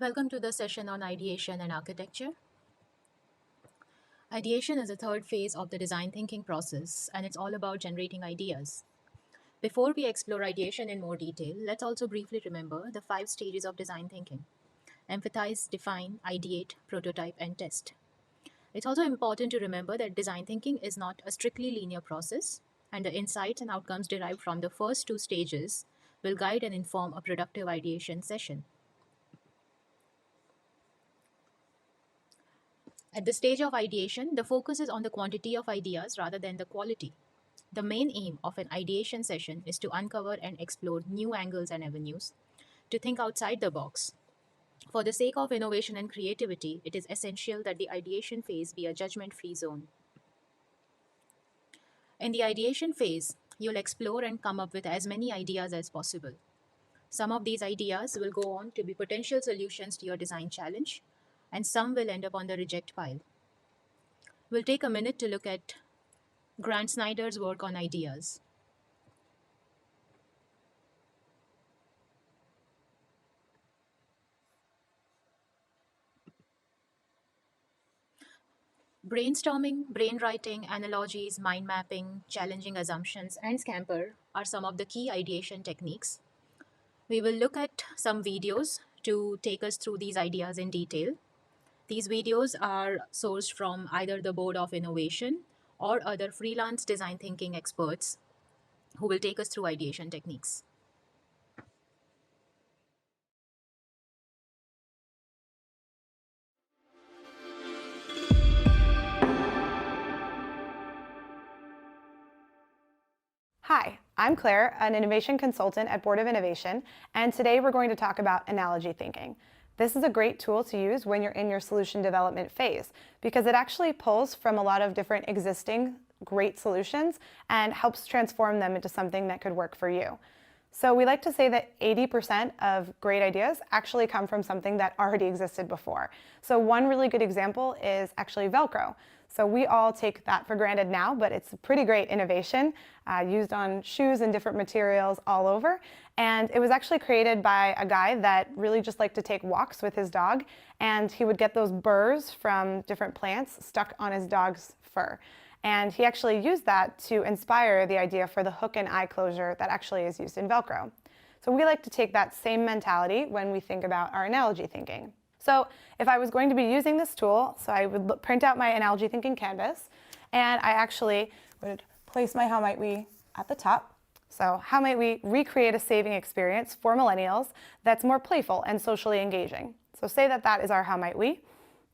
Welcome to the session on ideation and architecture. Ideation is the third phase of the design thinking process, and it's all about generating ideas. Before we explore ideation in more detail, let's also briefly remember the 5 stages of design thinking: empathize, define, ideate, prototype, and test. It's also important to remember that design thinking is not a strictly linear process, and the insights and outcomes derived from the first 2 stages will guide and inform a productive ideation session. At the stage of ideation, the focus is on the quantity of ideas rather than the quality. The main aim of an ideation session is to uncover and explore new angles and avenues, to think outside the box. For the sake of innovation and creativity, it is essential that the ideation phase be a judgment-free zone. In the ideation phase, you'll explore and come up with as many ideas as possible. Some of these ideas will go on to be potential solutions to your design challenge, and some will end up on the reject pile. We'll take a minute to look at Grant Snyder's work on ideas. Brainstorming, brainwriting, analogies, mind mapping, challenging assumptions, and Scamper are some of the key ideation techniques. We will look at some videos to take us through these ideas in detail. These videos are sourced from either the Board of Innovation or other freelance design thinking experts who will take us through ideation techniques. Hi, I'm Claire, an innovation consultant at Board of Innovation, and today we're going to talk about analogy thinking. This is a great tool to use when you're in your solution development phase because it actually pulls from a lot of different existing great solutions and helps transform them into something that could work for you. So we like to say that 80% of great ideas actually come from something that already existed before. So one really good example is actually Velcro. So we all take that for granted now, but it's a pretty great innovation used on shoes and different materials all over. And it was actually created by a guy that really just liked to take walks with his dog, and he would get those burrs from different plants stuck on his dog's fur. And he actually used that to inspire the idea for the hook and eye closure that actually is used in Velcro. So we like to take that same mentality when we think about our analogy thinking. So if I was going to be using this tool, so I would print out my analogy thinking canvas, and I actually would place my how might we at the top. So how might we recreate a saving experience for millennials that's more playful and socially engaging? So say that that is our how might we.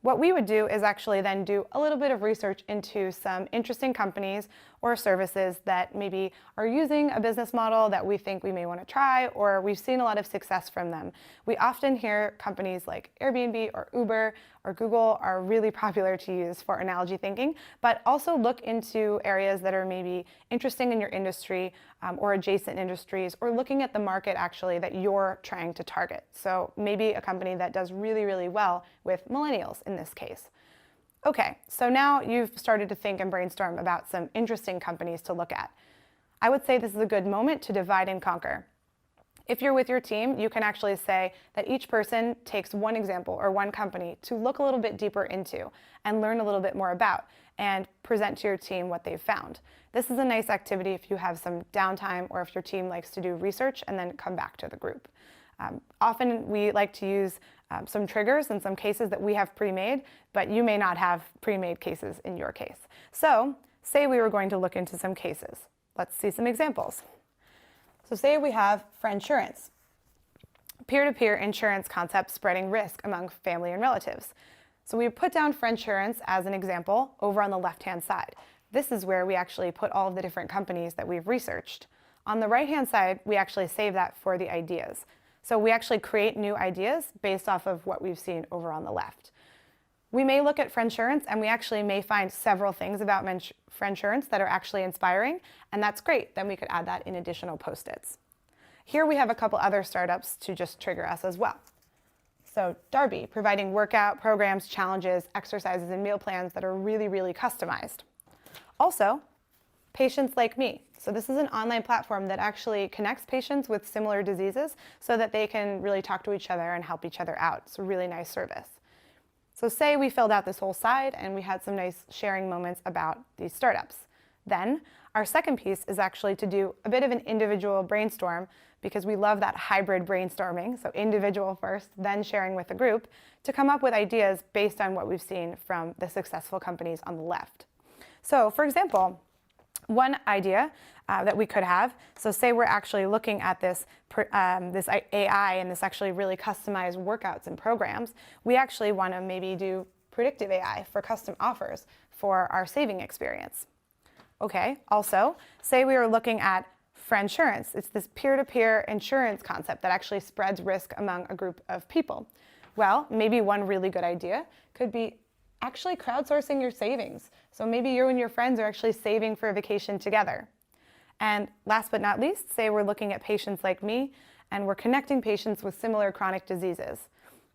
What we would do is actually then do a little bit of research into some interesting companies or services that maybe are using a business model that we think we may want to try, or we've seen a lot of success from them. We often hear companies like Airbnb or Uber or Google are really popular to use for analogy thinking, but also look into areas that are maybe interesting in your industry or adjacent industries, or looking at the market actually that you're trying to target. So maybe a company that does really, really well with millennials in this case. Okay, so now you've started to think and brainstorm about some interesting companies to look at. I would say this is a good moment to divide and conquer. If you're with your team, you can actually say that each person takes one example or one company to look a little bit deeper into and learn a little bit more about and present to your team what they've found. This is a nice activity if you have some downtime or if your team likes to do research and then come back to the group. Often we like to use some triggers and some cases that we have pre-made, but you may not have pre-made cases in your case. So say we were going to look into some cases. Let's see some examples. So say we have friendsurance, peer-to-peer insurance concept spreading risk among family and relatives. So we put down friendsurance as an example over on the left-hand side. This is where we actually put all of the different companies that we've researched. On the right-hand side, we actually save that for the ideas. So we actually create new ideas based off of what we've seen over on the left. We may look at friendsurance and we actually may find several things about friendsurance that are actually inspiring, and that's great. Then we could add that in additional post-its. Here we have a couple other startups to just trigger us as well. So Darby, providing workout programs, challenges, exercises, and meal plans that are really, really customized. Also, Patients Like Me. So this is an online platform that actually connects patients with similar diseases so that they can really talk to each other and help each other out. It's a really nice service. So say we filled out this whole side and we had some nice sharing moments about these startups. Then our second piece is actually to do a bit of an individual brainstorm, because we love that hybrid brainstorming, so individual first, then sharing with the group, to come up with ideas based on what we've seen from the successful companies on the left. So for example, one idea that we could have, so say we're actually looking at this AI and this actually really customized workouts and programs, we actually want to maybe do predictive AI for custom offers for our saving experience. Okay, also, say we were looking at friendsurance. It's this peer-to-peer insurance concept that actually spreads risk among a group of people. Well, maybe one really good idea could be actually crowdsourcing your savings. So maybe you and your friends are actually saving for a vacation together. And last but not least, say we're looking at Patients Like Me and we're connecting patients with similar chronic diseases.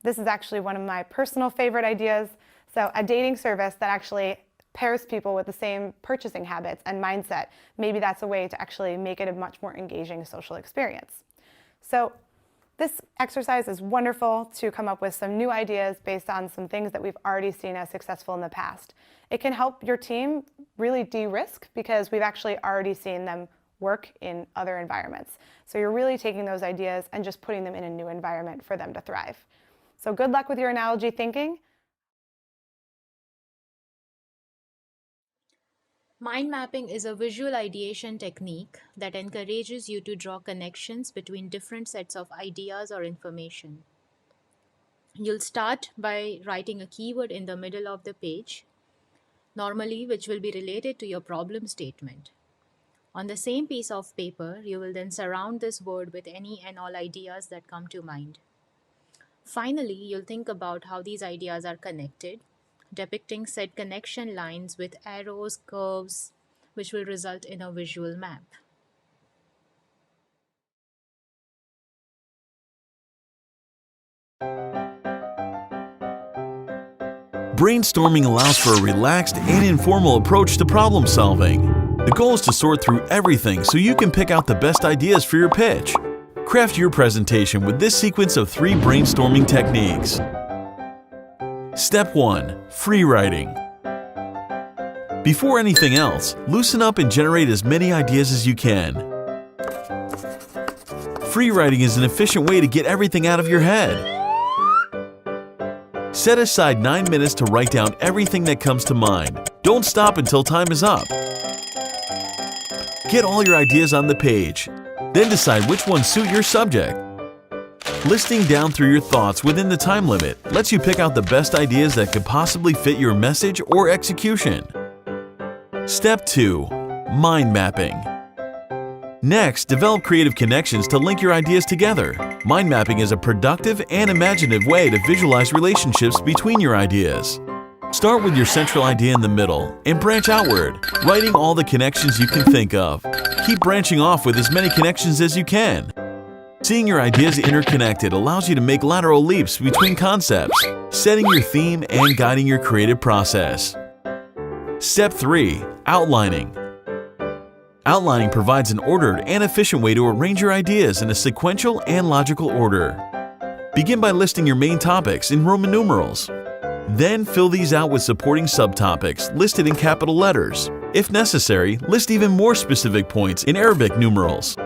This is actually one of my personal favorite ideas. So a dating service that actually pairs people with the same purchasing habits and mindset. Maybe that's a way to actually make it a much more engaging social experience. So this exercise is wonderful to come up with some new ideas based on some things that we've already seen as successful in the past. It can help your team really de-risk because we've actually already seen them work in other environments. So you're really taking those ideas and just putting them in a new environment for them to thrive. So good luck with your analogy thinking. Mind mapping is a visual ideation technique that encourages you to draw connections between different sets of ideas or information. You'll start by writing a keyword in the middle of the page, normally which will be related to your problem statement. On the same piece of paper, you will then surround this word with any and all ideas that come to mind. Finally, you'll think about how these ideas are connected, depicting said connection lines with arrows, curves, which will result in a visual map. Brainstorming allows for a relaxed and informal approach to problem solving. The goal is to sort through everything so you can pick out the best ideas for your pitch. Craft your presentation with this sequence of 3 brainstorming techniques. Step 1. Free writing. Before anything else, loosen up and generate as many ideas as you can. Free writing is an efficient way to get everything out of your head. Set aside 9 minutes to write down everything that comes to mind. Don't stop until time is up. Get all your ideas on the page. Then decide which ones suit your subject. Listing down through your thoughts within the time limit lets you pick out the best ideas that could possibly fit your message or execution. Step 2. Mind mapping. Next, develop creative connections to link your ideas together. Mind mapping is a productive and imaginative way to visualize relationships between your ideas. Start with your central idea in the middle and branch outward, writing all the connections you can think of. Keep branching off with as many connections as you can. Seeing your ideas interconnected allows you to make lateral leaps between concepts, setting your theme and guiding your creative process. Step 3. Outlining. Outlining provides an ordered and efficient way to arrange your ideas in a sequential and logical order. Begin by listing your main topics in Roman numerals. Then fill these out with supporting subtopics listed in capital letters. If necessary, list even more specific points in Arabic numerals.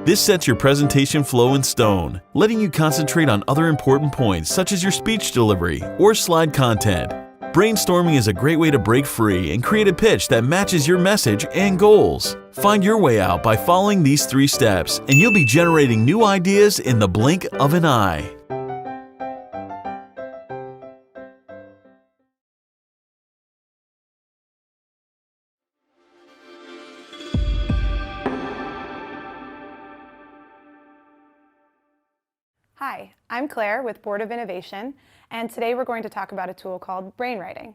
This sets your presentation flow in stone, letting you concentrate on other important points such as your speech delivery or slide content. Brainstorming is a great way to break free and create a pitch that matches your message and goals. Find your way out by following these 3 steps, and you'll be generating new ideas in the blink of an eye. Hi, I'm Claire with Board of Innovation, and today we're going to talk about a tool called brainwriting.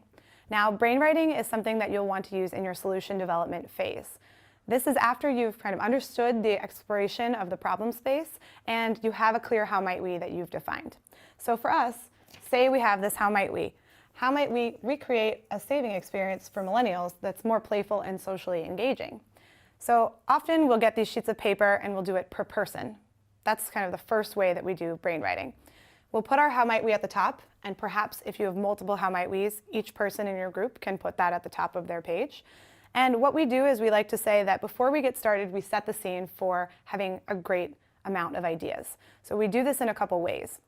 Now, brainwriting is something that you'll want to use in your solution development phase. This is after you've kind of understood the exploration of the problem space and you have a clear how might we that you've defined. So for us, say we have this how might we. how might we recreate a saving experience for millennials that's more playful and socially engaging? So often we'll get these sheets of paper and we'll do it per person. That's kind of the first way that we do brainwriting. We'll put our how might we at the top, and perhaps if you have multiple how might we's, each person in your group can put that at the top of their page. And what we do is we like to say that before we get started, we set the scene for having a great amount of ideas. So we do this in a couple ways.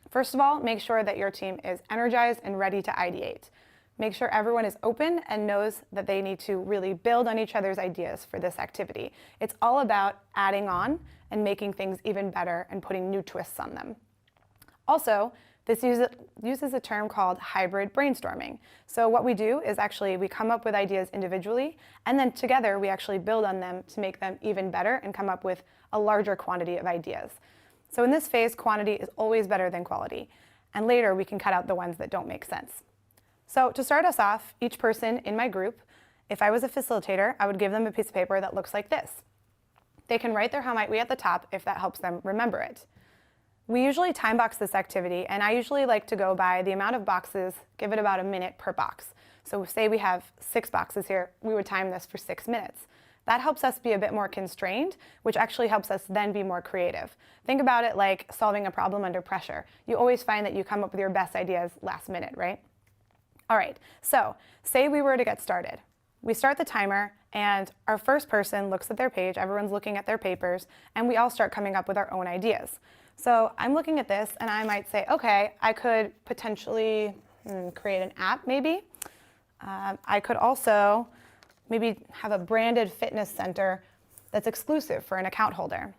First of all, make sure that your team is energized and ready to ideate. Make sure everyone is open and knows that they need to really build on each other's ideas for this activity. It's all about adding on and making things even better and putting new twists on them. Also, this uses a term called hybrid brainstorming. So what we do is actually we come up with ideas individually, and then together we actually build on them to make them even better and come up with a larger quantity of ideas. So in this phase, quantity is always better than quality, and later we can cut out the ones that don't make sense. So to start us off, each person in my group, if I was a facilitator, I would give them a piece of paper that looks like this. They can write their how might we at the top if that helps them remember it. We usually time box this activity, and I usually like to go by the amount of boxes, give it about a minute per box. So say we have 6 boxes here, we would time this for 6 minutes. That helps us be a bit more constrained, which actually helps us then be more creative. Think about it like solving a problem under pressure. You always find that you come up with your best ideas last minute, right? All right, so say we were to get started. We start the timer, and our first person looks at their page, everyone's looking at their papers, and we all start coming up with our own ideas. So I'm looking at this and I might say, okay, I could potentially create an app maybe. I could also maybe have a branded fitness center that's exclusive for an account holder.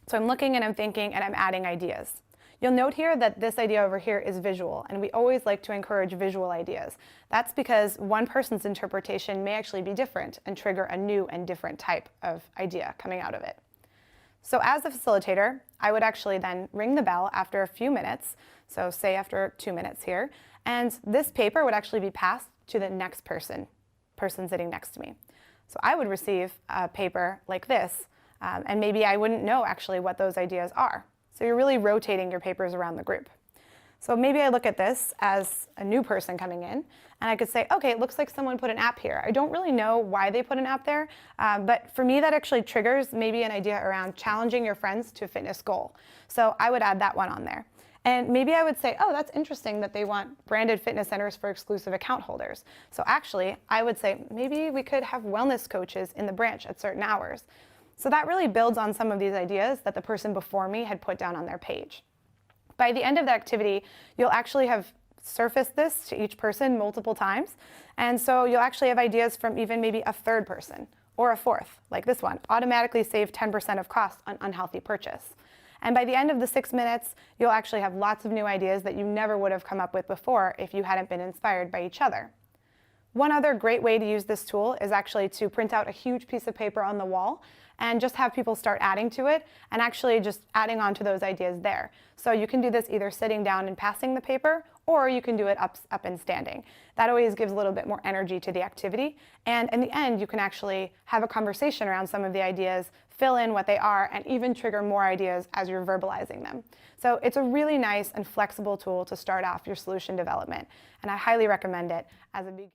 So I'm looking and I'm thinking and I'm adding ideas. You'll note here that this idea over here is visual, and we always like to encourage visual ideas. That's because one person's interpretation may actually be different and trigger a new and different type of idea coming out of it. So as a facilitator, I would actually then ring the bell after a few minutes, so say after 2 minutes here, and this paper would actually be passed to the next person sitting next to me. So I would receive a paper like this, and maybe I wouldn't know actually what those ideas are. So you're really rotating your papers around the group. So maybe I look at this as a new person coming in, and I could say, okay, it looks like someone put an app here. I don't really know why they put an app there, but for me that actually triggers maybe an idea around challenging your friends to a fitness goal. So I would add that one on there. And maybe I would say, oh, that's interesting that they want branded fitness centers for exclusive account holders. So actually, I would say maybe we could have wellness coaches in the branch at certain hours. So that really builds on some of these ideas that the person before me had put down on their page. By the end of the activity, you'll actually have surfaced this to each person multiple times. And so you'll actually have ideas from even maybe a third person or a fourth, like this one, automatically save 10% of cost on unhealthy purchase. And by the end of the 6 minutes, you'll actually have lots of new ideas that you never would have come up with before if you hadn't been inspired by each other. One other great way to use this tool is actually to print out a huge piece of paper on the wall and just have people start adding to it and actually just adding on to those ideas there. So you can do this either sitting down and passing the paper, or you can do it up and standing. That always gives a little bit more energy to the activity. And in the end, you can actually have a conversation around some of the ideas, fill in what they are, and even trigger more ideas as you're verbalizing them. So it's a really nice and flexible tool to start off your solution development. And I highly recommend it as a beginner.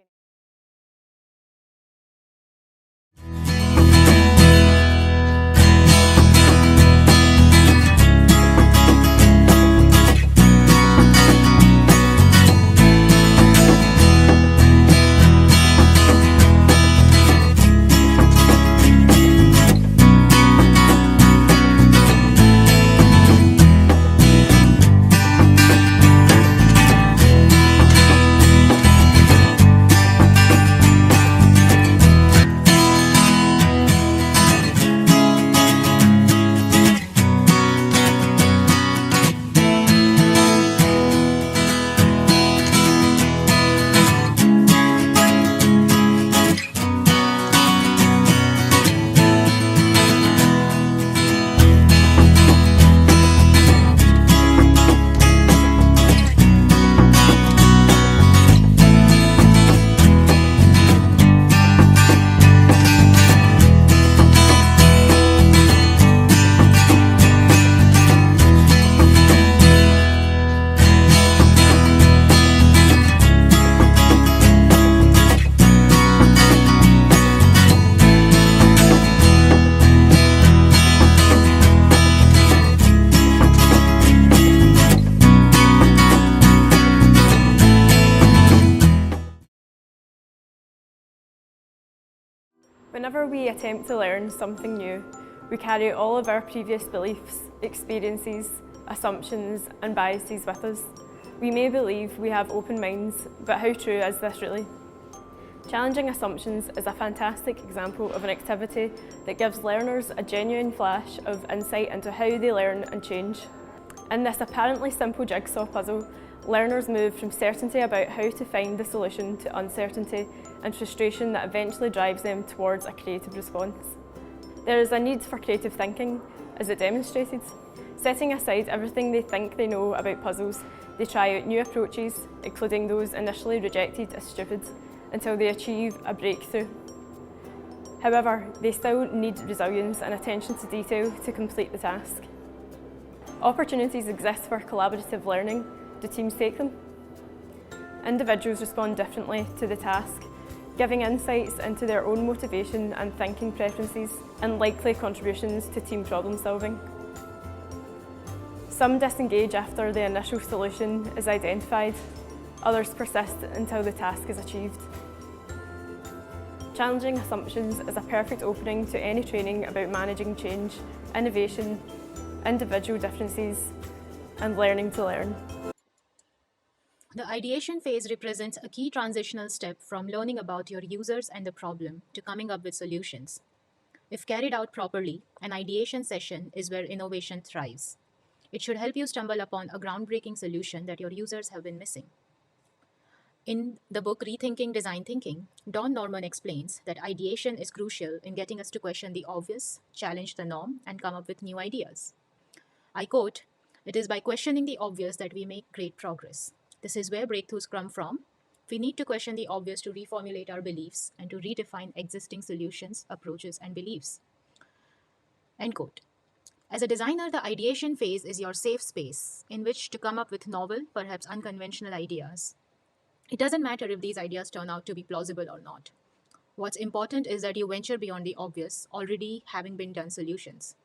Whenever we attempt to learn something new, we carry all of our previous beliefs, experiences, assumptions and biases with us. We may believe we have open minds, but how true is this really? Challenging assumptions is a fantastic example of an activity that gives learners a genuine flash of insight into how they learn and change. In this apparently simple jigsaw puzzle, learners move from certainty about how to find the solution to uncertainty and frustration that eventually drives them towards a creative response. There is a need for creative thinking, as it demonstrated. Setting aside everything they think they know about puzzles, they try out new approaches, including those initially rejected as stupid, until they achieve a breakthrough. However, they still need resilience and attention to detail to complete the task. Opportunities exist for collaborative learning. Do teams take them? Individuals respond differently to the task, giving insights into their own motivation and thinking preferences and likely contributions to team problem solving. Some disengage after the initial solution is identified, others persist until the task is achieved. Challenging assumptions is a perfect opening to any training about managing change, innovation, individual differences, and learning to learn. The ideation phase represents a key transitional step from learning about your users and the problem to coming up with solutions. If carried out properly, an ideation session is where innovation thrives. It should help you stumble upon a groundbreaking solution that your users have been missing. In the book Rethinking Design Thinking, Don Norman explains that ideation is crucial in getting us to question the obvious, challenge the norm, and come up with new ideas. I quote, "It is by questioning the obvious that we make great progress. This is where breakthroughs come from. We need to question the obvious to reformulate our beliefs and to redefine existing solutions, approaches, and beliefs." End quote. As a designer, the ideation phase is your safe space in which to come up with novel, perhaps unconventional ideas. It doesn't matter if these ideas turn out to be plausible or not. What's important is that you venture beyond the obvious, already having been done solutions.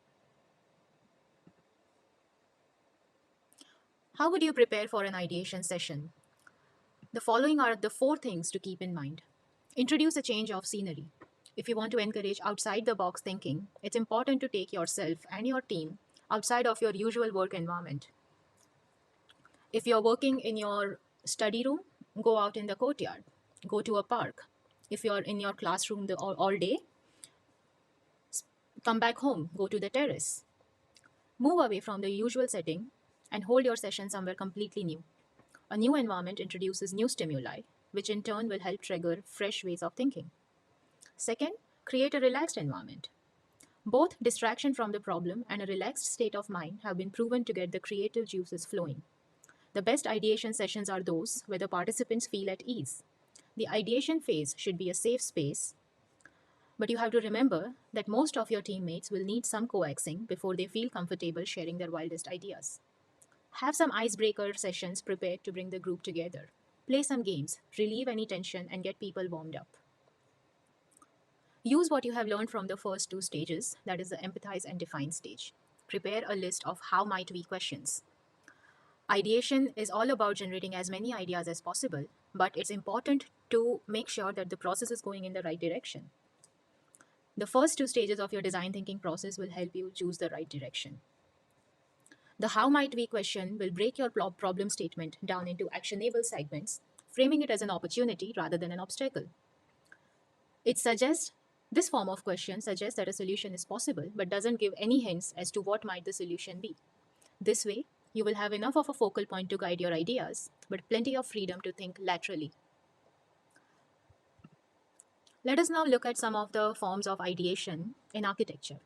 How would you prepare for an ideation session? The following are the 4 things to keep in mind. Introduce a change of scenery. If you want to encourage outside-the-box thinking, it's important to take yourself and your team outside of your usual work environment. If you're working in your study room, go out in the courtyard, go to a park. If you're in your classroom all day, come back home, go to the terrace. Move away from the usual setting and hold your session somewhere completely new. A new environment introduces new stimuli, which in turn will help trigger fresh ways of thinking. Second, create a relaxed environment. Both distraction from the problem and a relaxed state of mind have been proven to get the creative juices flowing. The best ideation sessions are those where the participants feel at ease. The ideation phase should be a safe space, but you have to remember that most of your teammates will need some coaxing before they feel comfortable sharing their wildest ideas. Have some icebreaker sessions prepared to bring the group together. Play some games, relieve any tension, and get people warmed up. Use what you have learned from the first 2 stages, that is the empathize and define stage. Prepare a list of how might we questions. Ideation is all about generating as many ideas as possible, but it's important to make sure that the process is going in the right direction. The first 2 stages of your design thinking process will help you choose the right direction. The how might we question will break your problem statement down into actionable segments, framing it as an opportunity rather than an obstacle. This form of question suggests that a solution is possible, but doesn't give any hints as to what might the solution be. This way, you will have enough of a focal point to guide your ideas, but plenty of freedom to think laterally. Let us now look at some of the forms of ideation in architecture.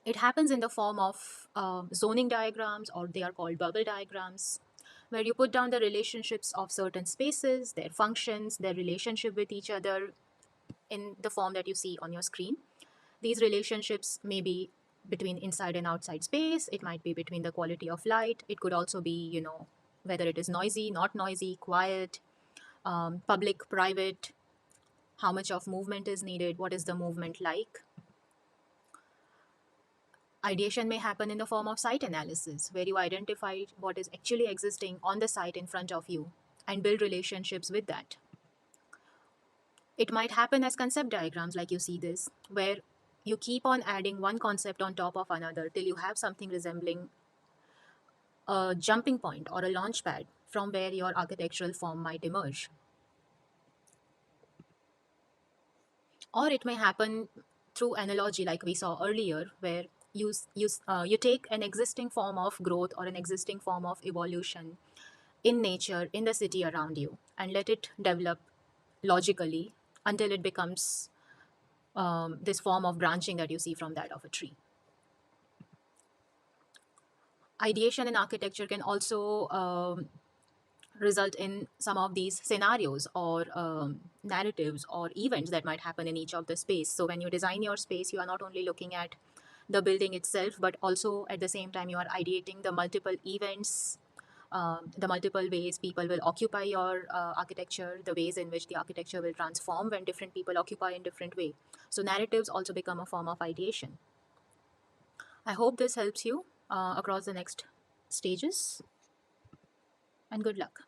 It happens in the form of zoning diagrams, or they are called bubble diagrams, where you put down the relationships of certain spaces, their functions, their relationship with each other in the form that you see on your screen. These relationships may be between inside and outside space. It might be between the quality of light. It could also be, whether it is noisy, not noisy, quiet, public, private, how much of movement is needed, what is the movement like. Ideation may happen in the form of site analysis, where you identify what is actually existing on the site in front of you and build relationships with that. It might happen as concept diagrams, like you see this, where you keep on adding one concept on top of another till you have something resembling a jumping point or a launch pad from where your architectural form might emerge. Or it may happen through analogy, like we saw earlier, where you take an existing form of growth or an existing form of evolution in nature, in the city around you, and let it develop logically until it becomes this form of branching that you see from that of a tree. Ideation in architecture can also result in some of these scenarios or narratives or events that might happen in each of the space. So when you design your space, you are not only looking at the building itself, but also at the same time you are ideating the multiple events, the multiple ways people will occupy your architecture, the ways in which the architecture will transform when different people occupy in different way. So narratives also become a form of ideation. I hope this helps you across the next stages, and good luck.